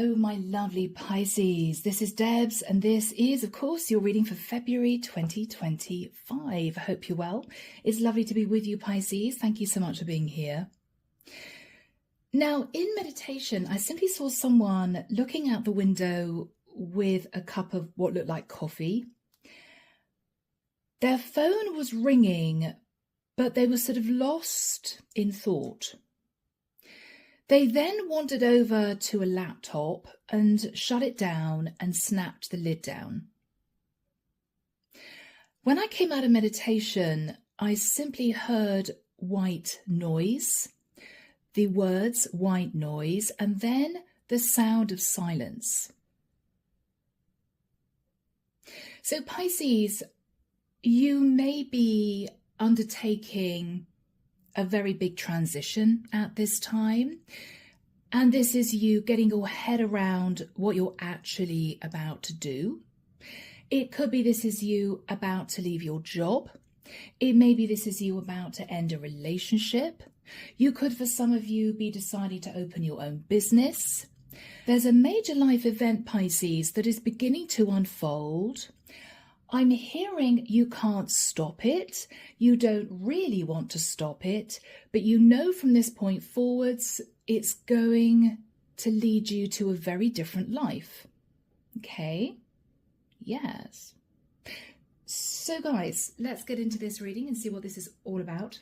Hello, my lovely Pisces. This is Debs, and this is, of course, your reading for February 2025. I hope you're well. It's lovely to be with you, Pisces. Thank you so much for being here. Now, in meditation, I simply saw someone looking out the window with a cup of what looked like coffee. Their phone was ringing, but they were sort of lost in thought. They then wandered over to a laptop and shut it down and snapped the lid down. When I came out of meditation, I simply heard white noise, the words white noise, and then the sound of silence. So Pisces, you may be undertaking a very big transition at this time, and this is you getting your head around what you're actually about to do. It could be this is you about to leave your job. It may be this is you about to end a relationship. You could, for some of you, be deciding to open your own business. There's a major life event, Pisces, that is beginning to unfold. I'm hearing you can't stop it. You don't really want to stop it, but you know from this point forwards, it's going to lead you to a very different life. Okay? Yes. So guys, let's get into this reading and see what this is all about.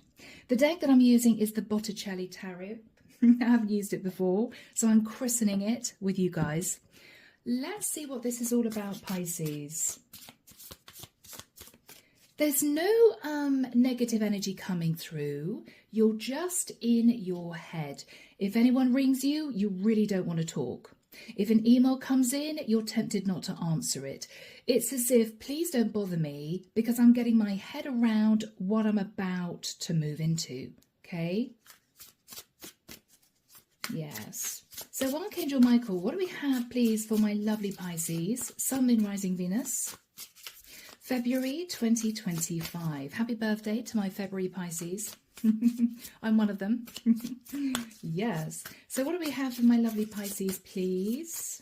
The deck that I'm using is the Botticelli Tarot. I haven't used it before, so I'm christening it with you guys. Let's see what this is all about, Pisces. There's no negative energy coming through. You're just in your head. If anyone rings you, you really don't want to talk. If an email comes in, you're tempted not to answer it. It's as if, please don't bother me because I'm getting my head around what I'm about to move into. Okay? Yes. So Archangel Michael, what do we have, please, for my lovely Pisces? Sun, Moon, Rising, Venus. February 2025. Happy birthday to my February Pisces. I'm one of them. Yes. So what do we have for my lovely Pisces, please?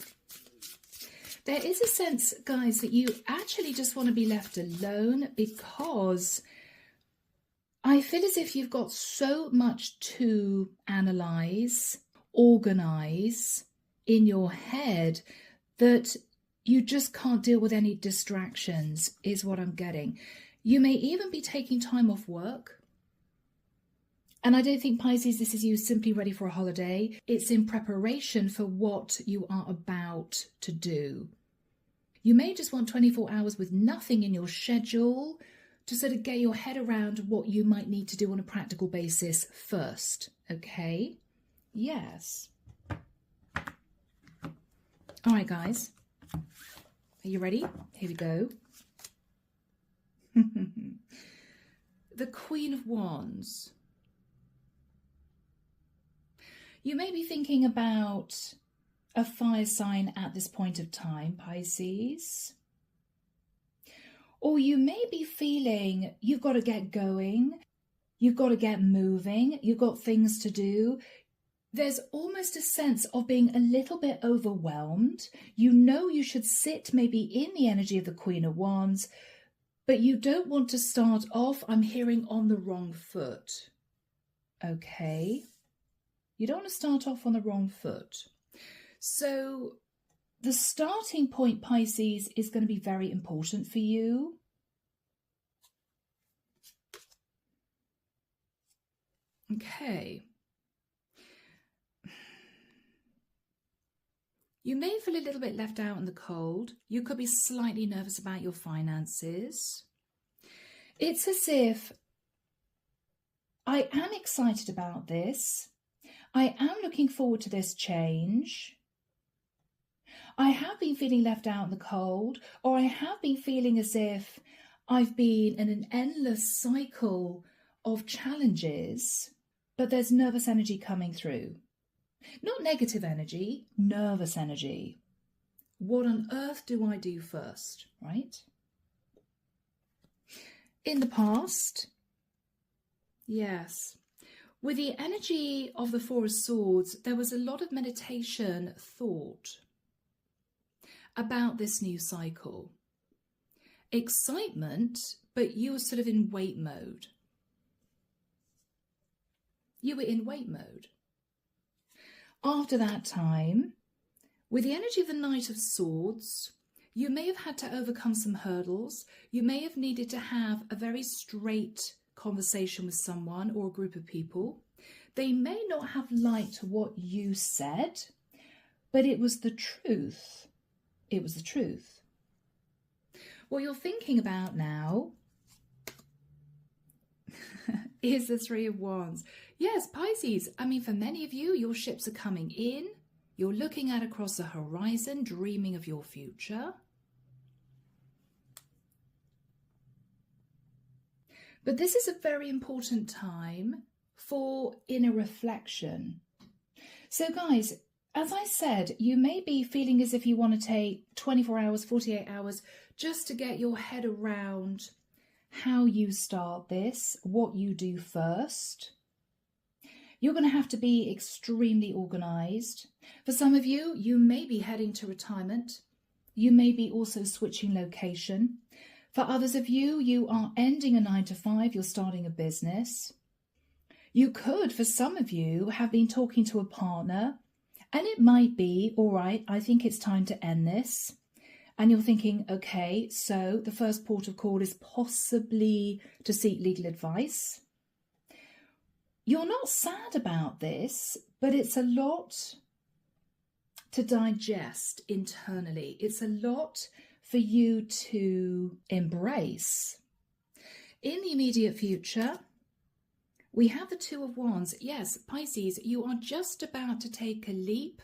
There is a sense, guys, that you actually just want to be left alone because I feel as if you've got so much to analyze, organize in your head that you just can't deal with any distractions, is what I'm getting. You may even be taking time off work. And I don't think, Pisces, this is you simply ready for a holiday. It's in preparation for what you are about to do. You may just want 24 hours with nothing in your schedule to sort of get your head around what you might need to do on a practical basis first. Okay? Yes. All right, guys. Are you ready? Here we go. The Queen of Wands. You may be thinking about a fire sign at this point of time, Pisces. Or you may be feeling you've got to get going, you've got to get moving, you've got things to do. There's almost a sense of being a little bit overwhelmed. You know you should sit maybe in the energy of the Queen of Wands, but you don't want to start off, I'm hearing, on the wrong foot. Okay? You don't want to start off on the wrong foot. So the starting point, Pisces, is going to be very important for you. Okay. You may feel a little bit left out in the cold. You could be slightly nervous about your finances. It's as if I am excited about this. I am looking forward to this change. I have been feeling left out in the cold, or I have been feeling as if I've been in an endless cycle of challenges, but there's nervous energy coming through. Not negative energy, nervous energy. What on earth do I do first, right? In the past, yes, with the energy of the Four of Swords, there was a lot of meditation, thought. about this new cycle. Excitement, but you were sort of in wait mode. You were in wait mode. After that time, with the energy of the Knight of Swords, you may have had to overcome some hurdles. You may have needed to have a very straight conversation with someone or a group of people. They may not have liked what you said, but it was the truth. It was the truth. What you're thinking about now is the Three of Wands. Yes, Pisces, I mean, for many of you, your ships are coming in. You're looking at across the horizon, dreaming of your future. But this is a very important time for inner reflection. So guys, as I said, you may be feeling as if you want to take 24 hours, 48 hours just to get your head around how you start this, what you do first. You're going to have to be extremely organized. For some of you, you may be heading to retirement. You may be also switching location. For others of you, you are ending a 9-to-5, you're starting a business. You could, for some of you, have been talking to a partner, and it might be, all right, I think it's time to end this. And you're thinking, okay, so the first port of call is possibly to seek legal advice. You're not sad about this, but it's a lot to digest internally. It's a lot for you to embrace. In the immediate future, we have the Two of Wands. Yes, Pisces, you are just about to take a leap.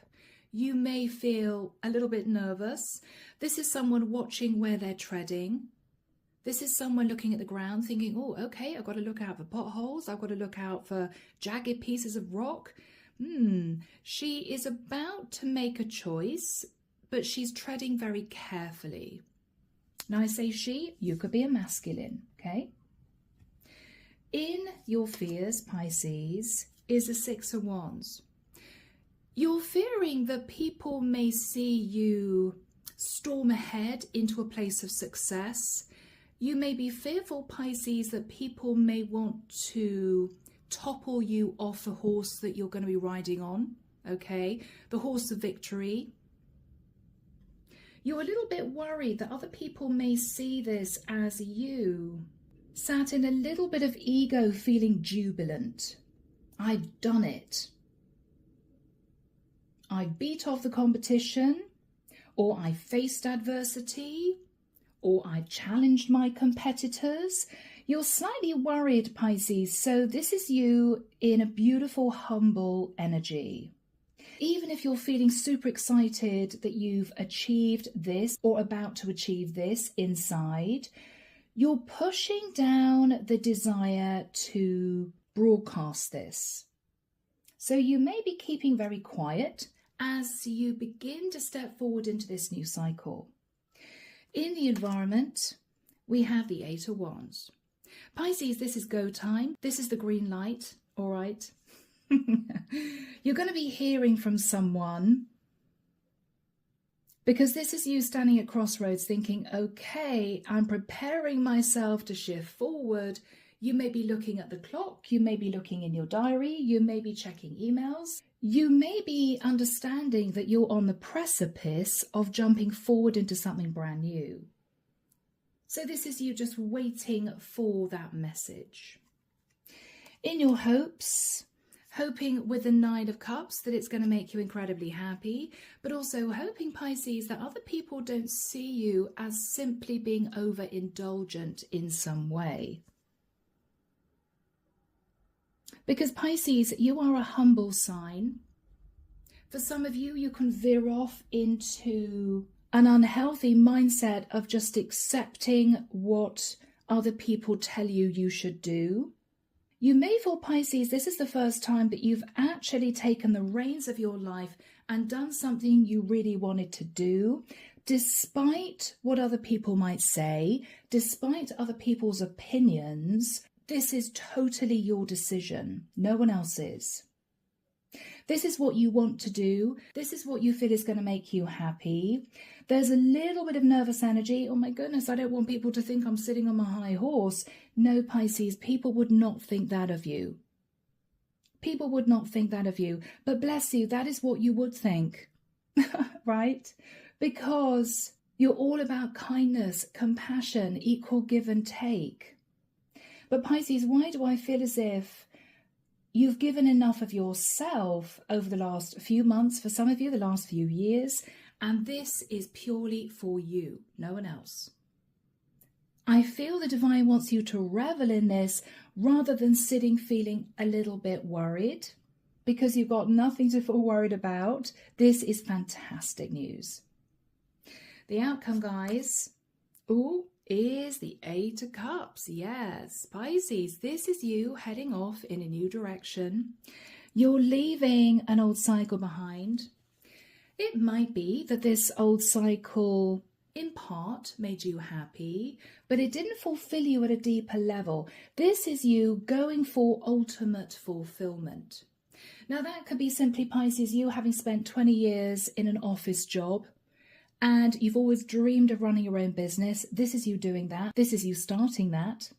You may feel a little bit nervous. This is someone watching where they're treading. This is someone looking at the ground thinking, oh, okay, I've got to look out for potholes. I've got to look out for jagged pieces of rock. She is about to make a choice, but she's treading very carefully. Now I say she, you could be a masculine, okay? In your fears, Pisces, is the Six of Wands. You're fearing that people may see you storm ahead into a place of success. You may be fearful, Pisces, that people may want to topple you off the horse that you're going to be riding on, okay? The horse of victory. You're a little bit worried that other people may see this as you sat in a little bit of ego, feeling jubilant. I've done it. I beat off the competition, or I faced adversity, or I challenged my competitors. You're slightly worried, Pisces, so this is you in a beautiful, humble energy. Even if you're feeling super excited that you've achieved this or about to achieve this inside, you're pushing down the desire to broadcast this. So you may be keeping very quiet as you begin to step forward into this new cycle. In the environment, we have the Eight of Wands. Pisces, this is go time. This is the green light, all right? You're going to be hearing from someone because this is you standing at crossroads thinking, okay, I'm preparing myself to shift forward. You may be looking at the clock. You may be looking in your diary. You may be checking emails. You may be understanding that you're on the precipice of jumping forward into something brand new. So this is you just waiting for that message. In your hopes, hoping with the Nine of Cups that it's going to make you incredibly happy, but also hoping, Pisces, that other people don't see you as simply being overindulgent in some way. Because Pisces, you are a humble sign. For some of you, you can veer off into an unhealthy mindset of just accepting what other people tell you you should do. You may feel, Pisces, this is the first time that you've actually taken the reins of your life and done something you really wanted to do, despite what other people might say, despite other people's opinions. This is totally your decision. No one else's. This is what you want to do. This is what you feel is going to make you happy. There's a little bit of nervous energy. Oh my goodness, I don't want people to think I'm sitting on my high horse. No, Pisces, people would not think that of you. People would not think that of you. But bless you, that is what you would think, right? Because you're all about kindness, compassion, equal give and take. But Pisces, why do I feel as if you've given enough of yourself over the last few months, for some of you, the last few years, and this is purely for you, no one else. I feel the divine wants you to revel in this rather than sitting feeling a little bit worried because you've got nothing to feel worried about. This is fantastic news. The outcome, guys, is the 8 of Cups. Yes, Pisces, this is you heading off in a new direction. You're leaving an old cycle behind. It might be that this old cycle in part made you happy, but it didn't fulfill you at a deeper level. This is you going for ultimate fulfillment. Now that could be simply, Pisces, you having spent 20 years in an office job and you've always dreamed of running your own business. This is you doing that. This is you starting that.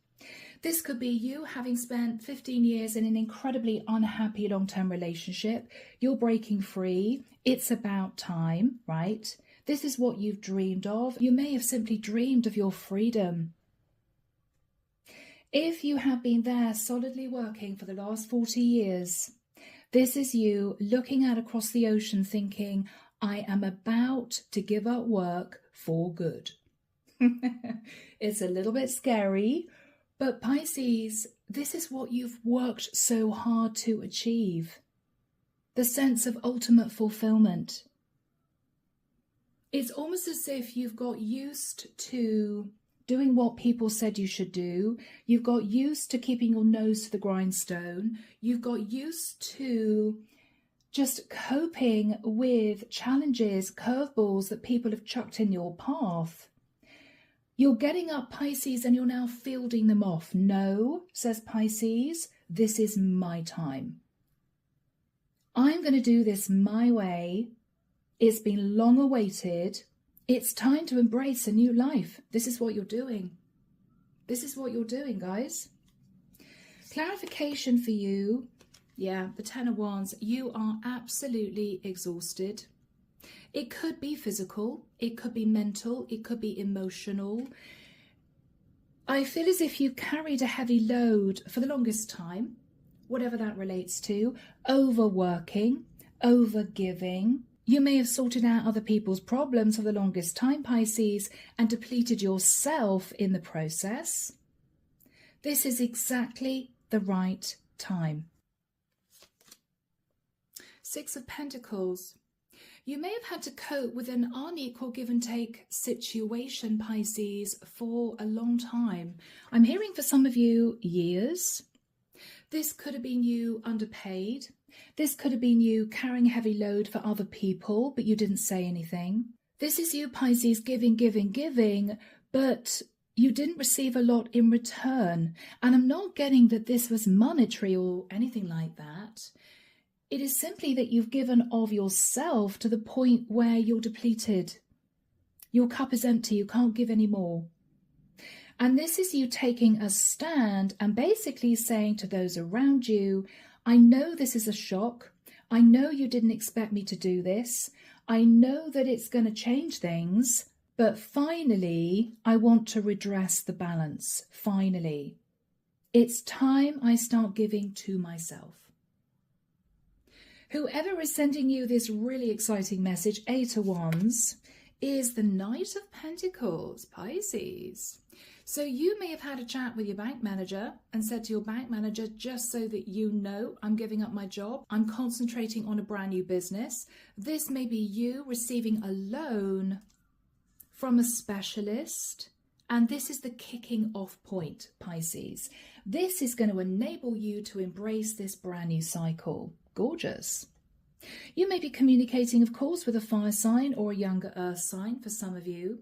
This could be you having spent 15 years in an incredibly unhappy long-term relationship. You're breaking free. It's about time, right? This is what you've dreamed of. You may have simply dreamed of your freedom. If you have been there solidly working for the last 40 years, this is you looking out across the ocean thinking, I am about to give up work for good. It's a little bit scary, but Pisces, this is what you've worked so hard to achieve. The sense of ultimate fulfillment. It's almost as if you've got used to doing what people said you should do. You've got used to keeping your nose to the grindstone. You've got used to just coping with challenges, curveballs that people have chucked in your path. You're getting up, Pisces, and you're now fielding them off. No, says Pisces, this is my time. I'm going to do this my way. It's been long awaited. It's time to embrace a new life. This is what you're doing. This is what you're doing, guys. Clarification for you. Yeah, the 10 of Wands. You are absolutely exhausted. It could be physical. It could be mental. It could be emotional. I feel as if you carried a heavy load for the longest time, whatever that relates to. Overworking, overgiving. You may have sorted out other people's problems for the longest time, Pisces, and depleted yourself in the process. This is exactly the right time. 6 of Pentacles. You may have had to cope with an unequal give and take situation, Pisces, for a long time. I'm hearing for some of you years. This could have been you underpaid. This could have been you carrying a heavy load for other people, but you didn't say anything. This is you, Pisces, giving, but you didn't receive a lot in return. And I'm not getting that this was monetary or anything like that. It is simply that you've given of yourself to the point where you're depleted. Your cup is empty. You can't give any more. And this is you taking a stand and basically saying to those around you, I know this is a shock. I know you didn't expect me to do this. I know that it's going to change things, but finally, I want to redress the balance. Finally, it's time I start giving to myself. Whoever is sending you this really exciting message, 8 of Wands, is the Knight of Pentacles, Pisces. So you may have had a chat with your bank manager and said to your bank manager, just so that you know, I'm giving up my job. I'm concentrating on a brand new business. This may be you receiving a loan from a specialist. And this is the kicking off point, Pisces. This is going to enable you to embrace this brand new cycle. Gorgeous. You may be communicating, of course, with a fire sign or a younger earth sign for some of you.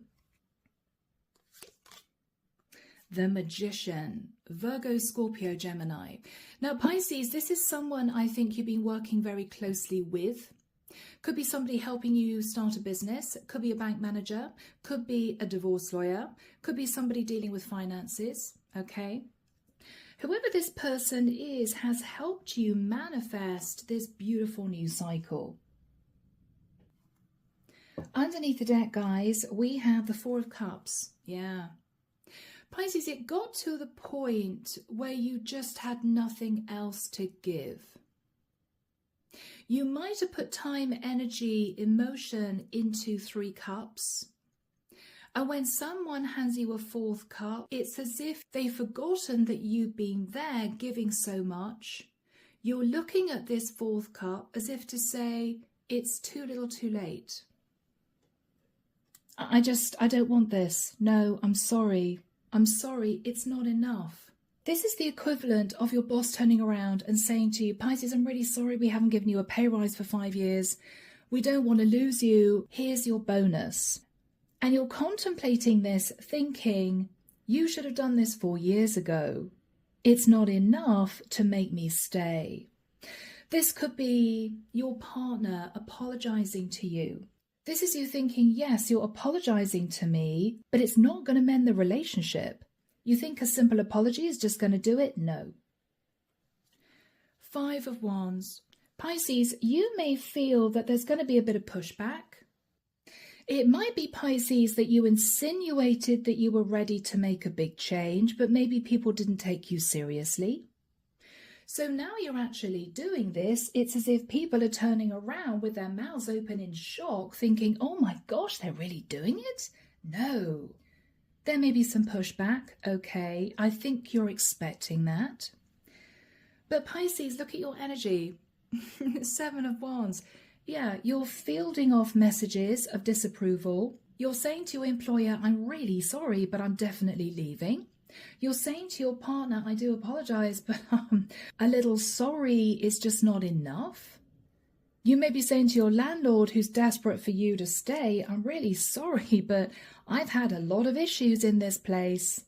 the Magician, Virgo, Scorpio, Gemini. Now, Pisces, this is someone I think you've been working very closely with. Could be somebody helping you start a business, could be a bank manager, could be a divorce lawyer, could be somebody dealing with finances, okay? Whoever this person is has helped you manifest this beautiful new cycle. Underneath the deck, guys, we have the Four of Cups. Yeah. Pisces, it got to the point where you just had nothing else to give. You might have put time, energy, emotion into 3 cups. And when someone hands you a 4th cup, it's as if they've forgotten that you've been there giving so much. You're looking at this 4th cup as if to say, it's too little too late. I don't want this. No, I'm sorry. I'm sorry, it's not enough. This is the equivalent of your boss turning around and saying to you, Pisces, I'm really sorry we haven't given you a pay rise for 5 years. We don't want to lose you. Here's your bonus. And you're contemplating this, thinking, you should have done this 4 years ago. It's not enough to make me stay. This could be your partner apologizing to you. This is you thinking, yes, you're apologizing to me, but it's not going to mend the relationship. You think a simple apology is just going to do it? No. 5 of Wands. Pisces, you may feel that there's going to be a bit of pushback. It might be, Pisces, that you insinuated that you were ready to make a big change, but maybe people didn't take you seriously. So now you're actually doing this. It's as if people are turning around with their mouths open in shock, thinking, oh my gosh, they're really doing it? No. There may be some pushback. Okay, I think you're expecting that. But Pisces, look at your energy. 7 of Wands. Yeah, you're fielding off messages of disapproval. You're saying to your employer, I'm really sorry, but I'm definitely leaving. You're saying to your partner, I do apologize, but a little sorry is just not enough. You may be saying to your landlord who's desperate for you to stay, I'm really sorry, but I've had a lot of issues in this place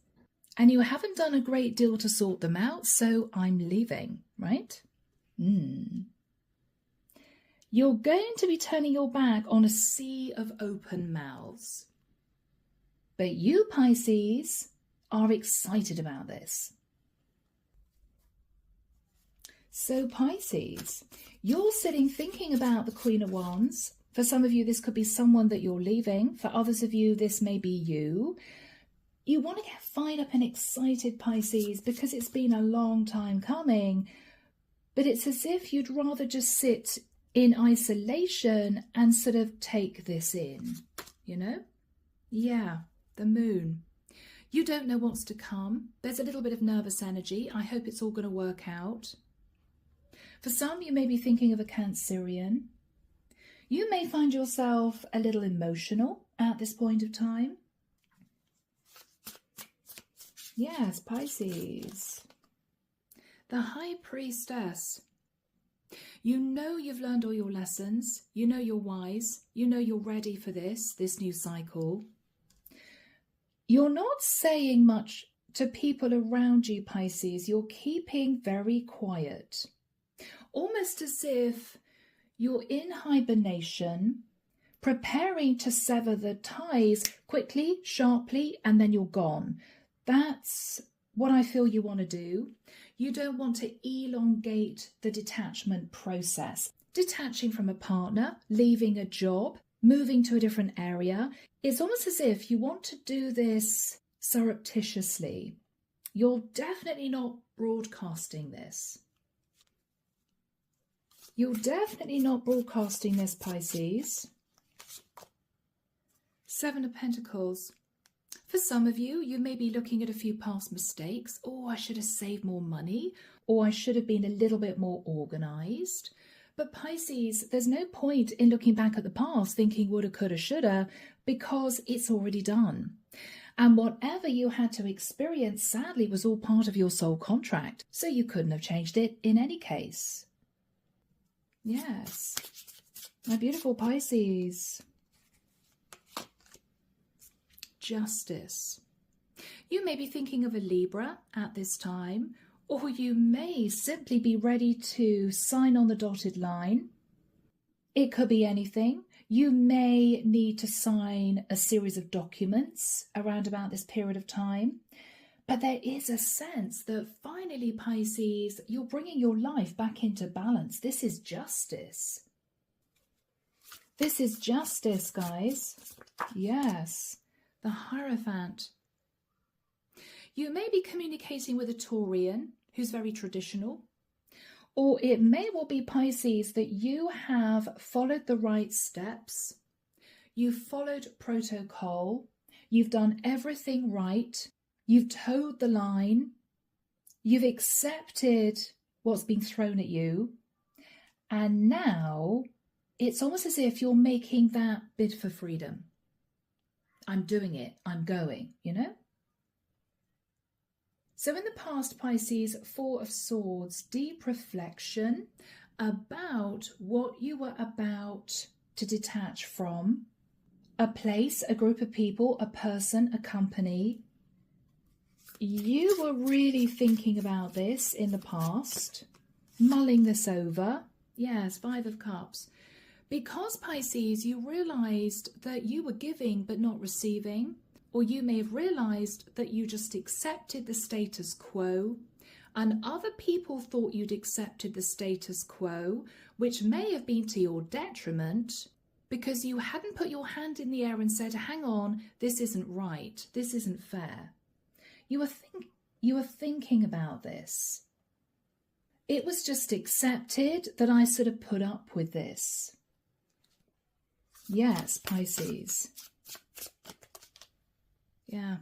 and you haven't done a great deal to sort them out, so I'm leaving, right? You're going to be turning your back on a sea of open mouths. But you, Pisces, are excited about this. So Pisces, you're sitting thinking about the Queen of Wands. For some of you, this could be someone that you're leaving. For others of you, this may be you. You want to get fired up and excited, Pisces, because it's been a long time coming. But it's as if you'd rather just sit in isolation and sort of take this in, you know? Yeah, the Moon. You don't know what's to come. There's a little bit of nervous energy. I hope it's all going to work out. For some, you may be thinking of a Cancerian. You may find yourself a little emotional at this point of time. Yes, Pisces. The High Priestess. You know you've learned all your lessons. You know you're wise. You know you're ready for this new cycle. You're not saying much to people around you, Pisces. You're keeping very quiet. Almost as if you're in hibernation, preparing to sever the ties quickly, sharply, and then you're gone. That's what I feel you want to do. You don't want to elongate the detachment process. Detaching from a partner, leaving a job, moving to a different area. It's almost as if you want to do this surreptitiously. You're definitely not broadcasting this. You're definitely not broadcasting this, Pisces. 7 of Pentacles. For some of you, you may be looking at a few past mistakes. Oh, I should have saved more money. Or I should have been a little bit more organized. But Pisces, there's no point in looking back at the past thinking woulda, coulda, shoulda, because it's already done. And whatever you had to experience, sadly, was all part of your soul contract. So you couldn't have changed it in any case. Yes. My beautiful Pisces. Justice. You may be thinking of a Libra at this time, or you may simply be ready to sign on the dotted line. It could be anything. You may need to sign a series of documents around about this period of time. But there is a sense that finally, Pisces, you're bringing your life back into balance. This is justice. This is justice, guys. Yes, the Hierophant. You may be communicating with a Taurian who's very traditional. Or it may well be, Pisces, that you have followed the right steps. You've followed protocol. You've done everything right. You've toed the line. You've accepted what's been thrown at you. And now it's almost as if you're making that bid for freedom. I'm doing it. I'm going, you know? So in the past, Pisces, Four of Swords, deep reflection about what you were about to detach from. A place, a group of people, a person, a company. You were really thinking about this in the past, mulling this over. Yes, Five of Cups. Because, Pisces, you realised that you were giving but not receiving. Or you may have realised that you just accepted the status quo and other people thought you'd accepted the status quo, which may have been to your detriment because you hadn't put your hand in the air and said, hang on, this isn't right, this isn't fair. You were thinking about this. It was just accepted that I sort of put up with this. Yes, Pisces. Yeah.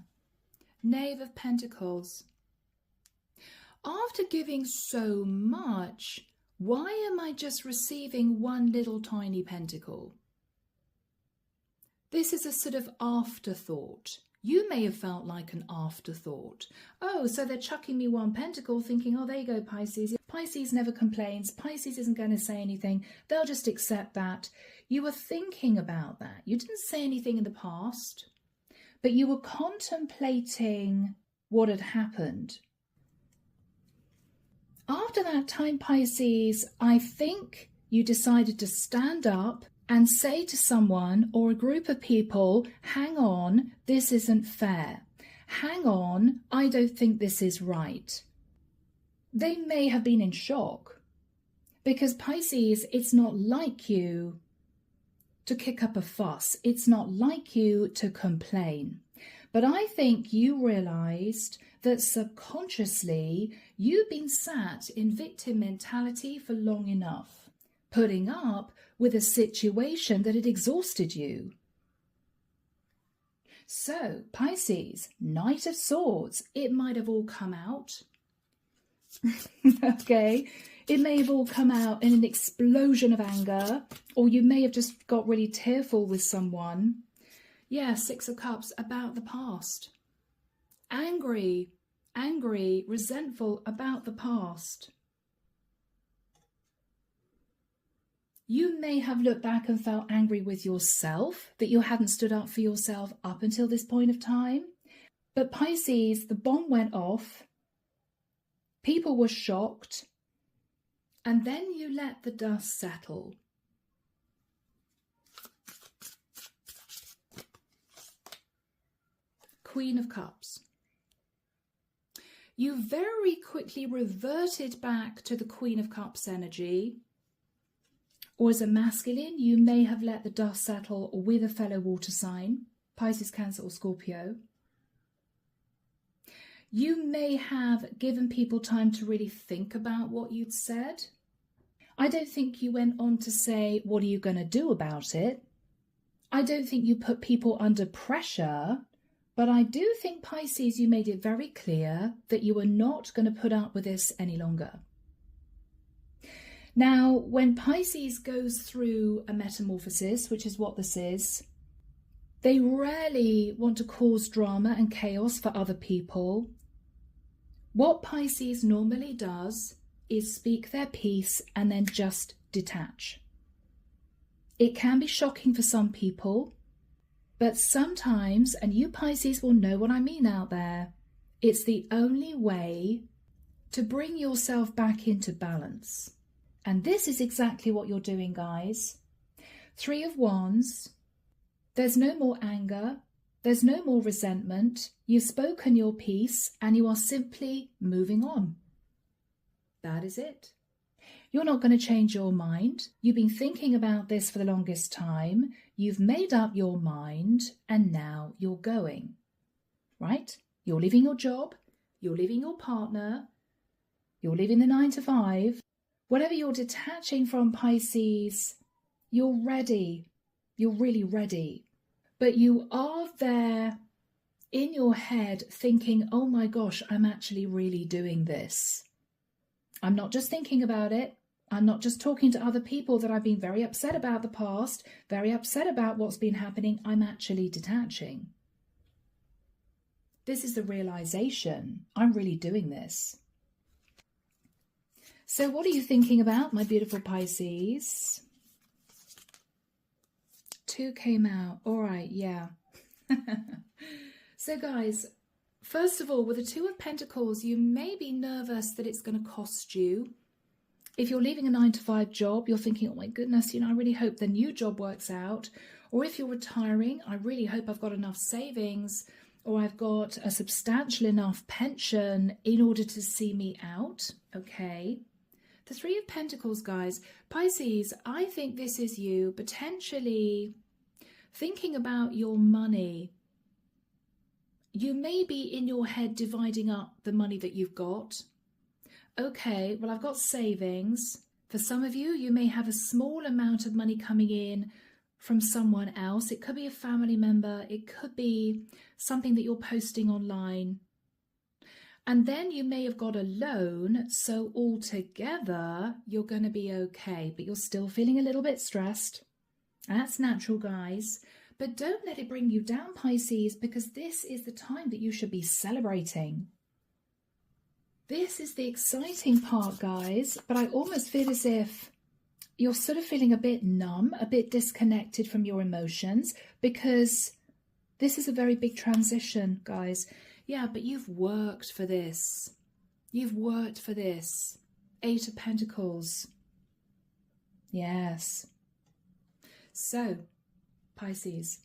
Knave of Pentacles. After giving so much, why am I just receiving one little tiny pentacle? This is a sort of afterthought. You may have felt like an afterthought. Oh, so they're chucking me one pentacle thinking, oh, there you go, Pisces. Pisces never complains. Pisces isn't going to say anything. They'll just accept that. You were thinking about that. You didn't say anything in the past. But you were contemplating what had happened. After that time, Pisces, I think you decided to stand up and say to someone or a group of people, hang on, this isn't fair. Hang on, I don't think this is right. They may have been in shock because, Pisces, it's not like you to kick up a fuss. It's not like you to complain. But I think you realised that subconsciously you've been sat in victim mentality for long enough, putting up with a situation that had exhausted you. So, Pisces, Knight of Swords, it might have all come out. Okay. It may have all come out in an explosion of anger, or you may have just got really tearful with someone. Yeah, Six of Cups, about the past. Angry, resentful about the past. You may have looked back and felt angry with yourself that you hadn't stood up for yourself up until this point of time. But Pisces, the bomb went off. People were shocked. And then you let the dust settle. Queen of Cups. You very quickly reverted back to the Queen of Cups energy. Or as a masculine, you may have let the dust settle with a fellow water sign, Pisces, Cancer or Scorpio. You may have given people time to really think about what you'd said. I don't think you went on to say, what are you going to do about it? I don't think you put people under pressure, but I do think, Pisces, you made it very clear that you were not going to put up with this any longer. Now, when Pisces goes through a metamorphosis, which is what this is, they rarely want to cause drama and chaos for other people. What Pisces normally does is speak their piece and then just detach. It can be shocking for some people, But sometimes, and you Pisces will know what I mean out there, it's the only way to bring yourself back into balance. And this is exactly what you're doing, guys. 3 of Wands. There's no more anger. There's no more resentment. You've spoken your piece and you are simply moving on. That is it. You're not going to change your mind. You've been thinking about this for the longest time. You've made up your mind and now you're going. Right? You're leaving your job. You're leaving your partner. You're leaving the 9 to 5. Whatever you're detaching from, Pisces, you're ready. You're really ready. But you are there in your head thinking, oh my gosh, I'm actually really doing this. I'm not just thinking about it. I'm not just talking to other people that I've been very upset about the past, very upset about what's been happening. I'm actually detaching. This is the realization. I'm really doing this. So what are you thinking about, my beautiful Pisces? 2 came out. All right, yeah. So guys, first of all, with the 2 of Pentacles, you may be nervous that it's going to cost you. If you're leaving a 9 to 5 job, you're thinking, oh my goodness, I really hope the new job works out. Or if you're retiring, I really hope I've got enough savings or I've got a substantial enough pension in order to see me out. Okay. The 3 of Pentacles, guys. Pisces, I think this is you potentially thinking about your money. You may be in your head dividing up the money that you've got. Okay, well, I've got savings. For some of you, you may have a small amount of money coming in from someone else. It could be a family member. It could be something that you're posting online. And then you may have got a loan. So altogether, you're going to be okay, but you're still feeling a little bit stressed. That's natural, guys. But don't let it bring you down, Pisces, because this is the time that you should be celebrating. This is the exciting part, guys, but I almost feel as if you're sort of feeling a bit numb, a bit disconnected from your emotions, because this is a very big transition, guys. Yeah, but you've worked for this. You've worked for this. 8 of Pentacles. Yes. So, Pisces,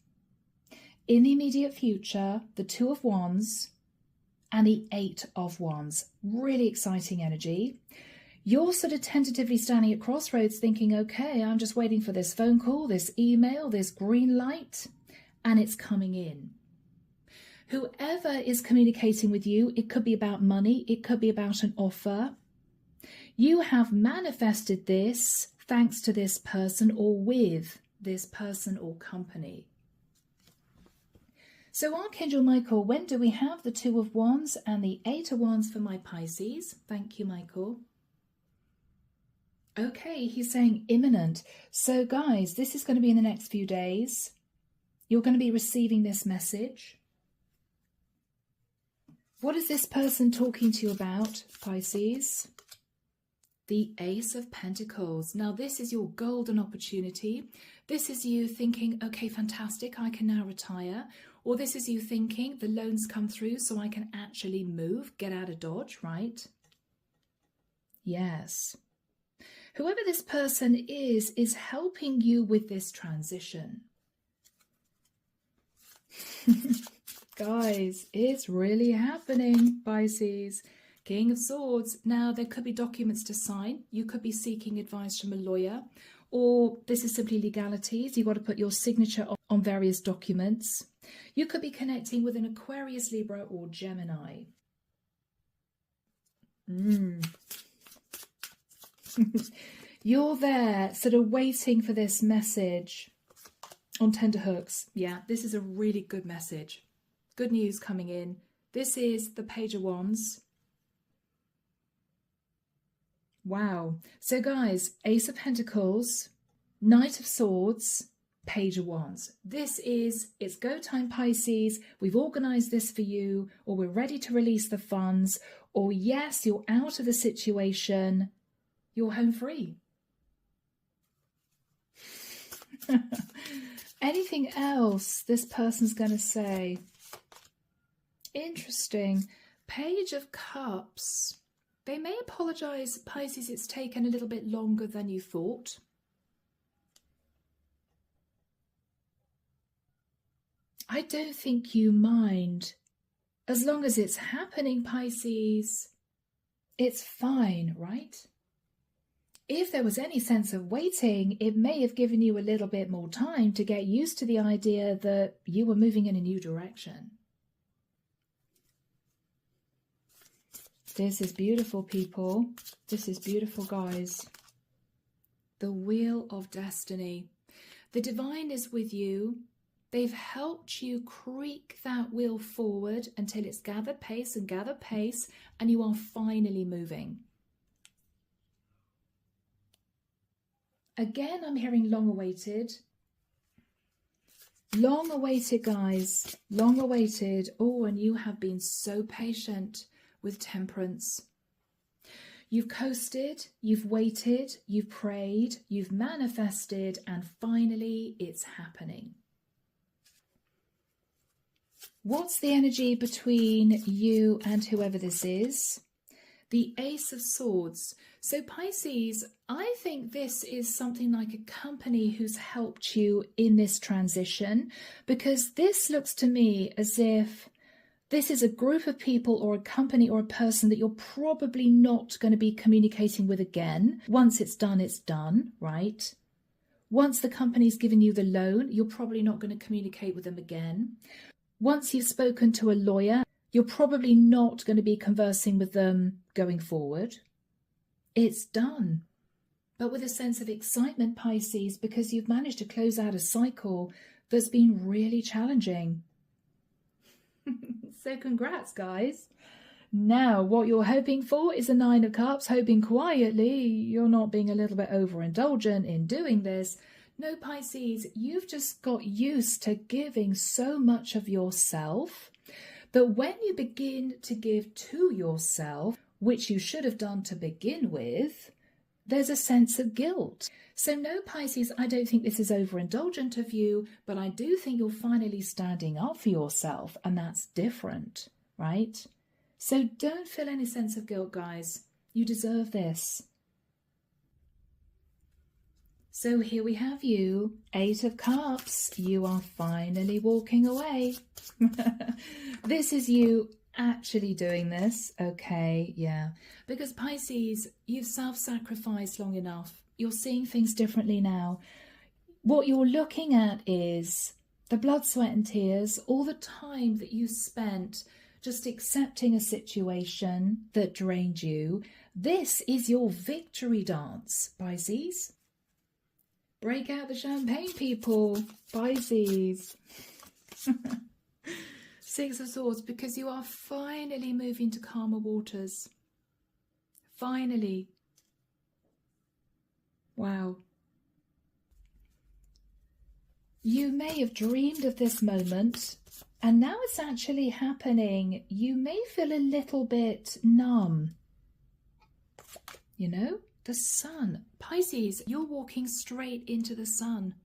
in the immediate future, the 2 of Wands and the 8 of Wands. Really exciting energy. You're sort of tentatively standing at crossroads thinking, okay, I'm just waiting for this phone call, this email, this green light, and it's coming in. Whoever is communicating with you, it could be about money, it could be about an offer. You have manifested this thanks to this person or with this person or company. So Archangel Michael, when do we have the 2 of Wands and the 8 of Wands for my Pisces? Thank you, Michael. Okay, he's saying imminent. So guys, this is going to be in the next few days. You're going to be receiving this message. What is this person talking to you about, Pisces? The Ace of Pentacles. Now, this is your golden opportunity. This is you thinking, okay, fantastic, I can now retire. Or this is you thinking, the loans come through so I can actually move, get out of Dodge, right? Yes. Whoever this person is helping you with this transition. Guys, it's really happening, Pisces. King of Swords. Now, there could be documents to sign. You could be seeking advice from a lawyer, or this is simply legalities. You've got to put your signature on various documents. You could be connecting with an Aquarius, Libra, or Gemini. You're there sort of waiting for this message on tenterhooks. Yeah, this is a really good message. Good news coming in. This is the Page of Wands. Wow. So guys, Ace of Pentacles, Knight of Swords, Page of Wands. This is, it's go time, Pisces. We've organised this for you, or we're ready to release the funds, or yes, you're out of the situation. You're home free. Anything else this person's going to say? Interesting. Page of Cups. They may apologize, Pisces, it's taken a little bit longer than you thought. I don't think you mind. As long as it's happening, Pisces, it's fine, right? If there was any sense of waiting, it may have given you a little bit more time to get used to the idea that you were moving in a new direction. This is beautiful, people. This is beautiful, guys. The Wheel of Destiny. The divine is with you. They've helped you creak that wheel forward until it's gathered pace, and you are finally moving. Again, I'm hearing long-awaited. Long-awaited, guys. Long-awaited. Oh, and you have been so patient with Temperance. You've coasted, you've waited, you've prayed, you've manifested, and finally it's happening. What's the energy between you and whoever this is? The Ace of Swords. So Pisces, I think this is something like a company who's helped you in this transition, because this looks to me as if this is a group of people or a company or a person that you're probably not going to be communicating with again. Once it's done, right? Once the company's given you the loan, you're probably not going to communicate with them again. Once you've spoken to a lawyer, you're probably not going to be conversing with them going forward. It's done. But with a sense of excitement, Pisces, because you've managed to close out a cycle that's been really challenging. So congrats, guys. Now, what you're hoping for is a Nine of Cups, hoping quietly. You're not being a little bit overindulgent in doing this. No, Pisces, you've just got used to giving so much of yourself that when you begin to give to yourself, which you should have done to begin with, there's a sense of guilt. So no, Pisces, I don't think this is overindulgent of you, but I do think you're finally standing up for yourself, and that's different, right? So don't feel any sense of guilt, guys. You deserve this. So here we have you, Eight of Cups. You are finally walking away. This is you actually doing this. Okay, yeah. Because Pisces, you've self-sacrificed long enough. You're seeing things differently now. What you're looking at is the blood, sweat and tears, all the time that you spent just accepting a situation that drained you. This is your victory dance, Pisces. Break out the champagne, people, Pisces. Six of Swords, because you are finally moving to calmer waters. Finally. Wow. You may have dreamed of this moment, and now it's actually happening. You may feel a little bit numb. You know, the sun. Pisces, you're walking straight into the sun.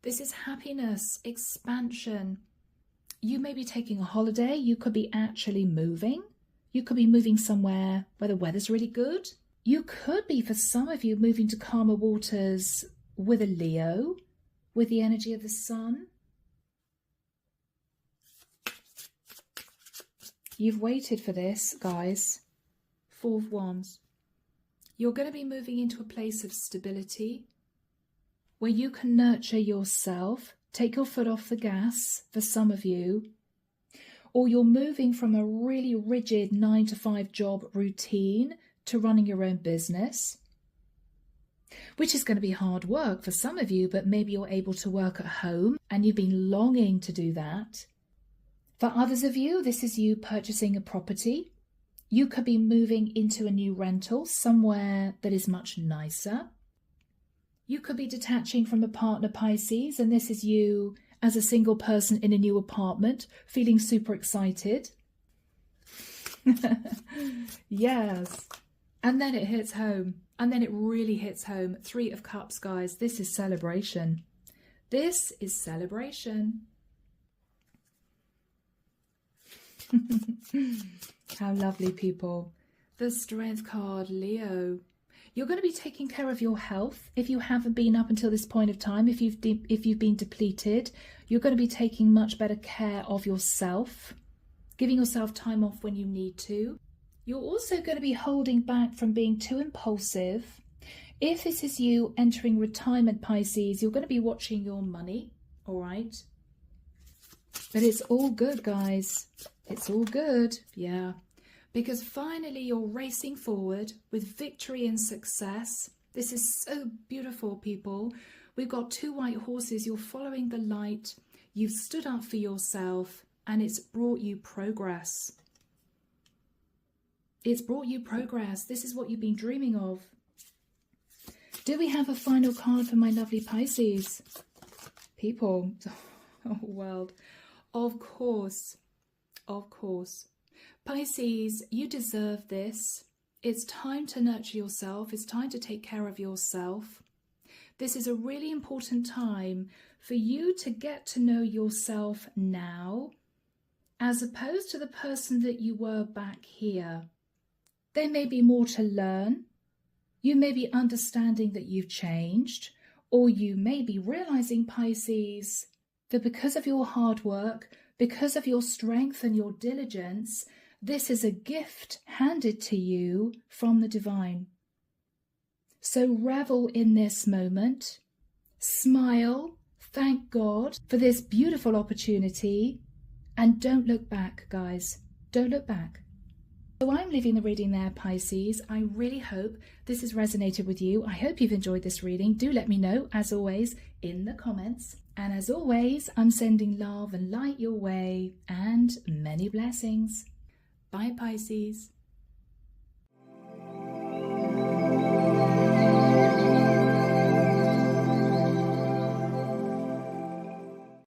This is happiness, expansion. You may be taking a holiday. You could be actually moving. You could be moving somewhere where the weather's really good. You could be, for some of you, moving to calmer waters with a Leo, with the energy of the sun. You've waited for this, guys. Four of Wands. You're going to be moving into a place of stability where you can nurture yourself, take your foot off the gas for some of you, or you're moving from a really rigid 9-to-5 job routine to running your own business, which is going to be hard work for some of you, but maybe you're able to work at home and you've been longing to do that. For others of you, this is you purchasing a property. You could be moving into a new rental somewhere that is much nicer. You could be detaching from a partner, Pisces, and this is you as a single person in a new apartment, feeling super excited. Yes. And then it hits home. And then it really hits home. Three of Cups, guys. This is celebration. This is celebration. How lovely, people. The Strength card, Leo. You're going to be taking care of your health. If you haven't been up until this point of time, if you've been depleted, you're going to be taking much better care of yourself, giving yourself time off when you need to. You're also going to be holding back from being too impulsive. If this is you entering retirement, Pisces, you're going to be watching your money, all right? But it's all good, guys. It's all good, yeah. Because finally you're racing forward with victory and success. This is so beautiful, people. We've got 2 white horses. You're following the light. You've stood up for yourself, and it's brought you progress. It's brought you progress. This is what you've been dreaming of. Do we have a final card for my lovely Pisces? People, oh world, of course, of course. Pisces, you deserve this. It's time to nurture yourself. It's time to take care of yourself. This is a really important time for you to get to know yourself now, as opposed to the person that you were back here. There may be more to learn. You may be understanding that you've changed, or you may be realizing, Pisces, that because of your hard work, because of your strength and your diligence, this is a gift handed to you from the divine. So revel in this moment, smile, thank God for this beautiful opportunity, and don't look back, guys. Don't look back. So I'm leaving the reading there, Pisces. I really hope this has resonated with you. I hope you've enjoyed this reading. Do let me know, as always, in the comments. And as always, I'm sending love and light your way and many blessings. Bye, Pisces.